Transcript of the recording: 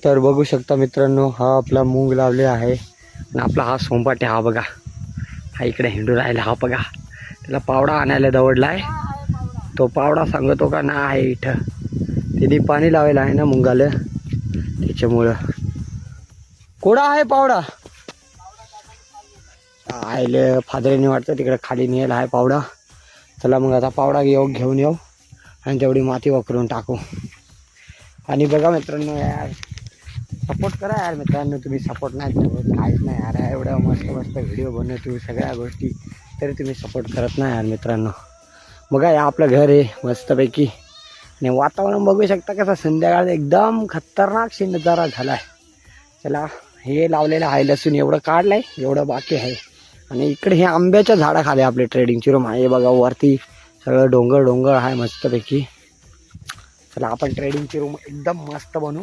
तर बघू शकता मित्रांनो, हा आपला मूग लावले आहे आणि आपला हा सोंपाटे हा बघा, हा इकडे हिंडू राहिला, हा बघा त्याला पावडा आणायला दवडलाय. तो पावडा सांगतो का ना आहे इथं, तिने पाणी लावायला आहे ना मुंगाला, त्याच्यामुळं कोडा आहे पावडा आयले फादरेने वाटतं तिकडे खाली नेला आहे पावडा. चला मग आता पावडा घेऊन येऊ आणि तेवढी माती वापरून टाकू. आणि बघा मित्रांनो, यार सपोर्ट करा यार मित्रांनो, तुम्ही सपोर्ट नाही करत काहीच नाही यार. एवढं मस्त मस्त व्हिडिओ बनवतो सगळ्या गोष्टी, तरी तुम्ही सपोर्ट करत नाही यार मित्रांनो. बघा या आपलं घर आहे मस्तपैकी, आणि वातावरण बघू शकता कसं संध्याकाळ एकदम खतरनाक नजारा झाला आहे. चला हे लावलेलं आहे लसूण, एवढं काढलं आहे, एवढं बाकी आहे. आणि इकडे हे आंब्याच्या झाडाखाली आपले ट्रेडिंगची रूम आहे बघा, वरती सगळं डोंगर आहे मस्तपैकी. चला आपण ट्रेडिंगची रूम एकदम मस्त बनवू.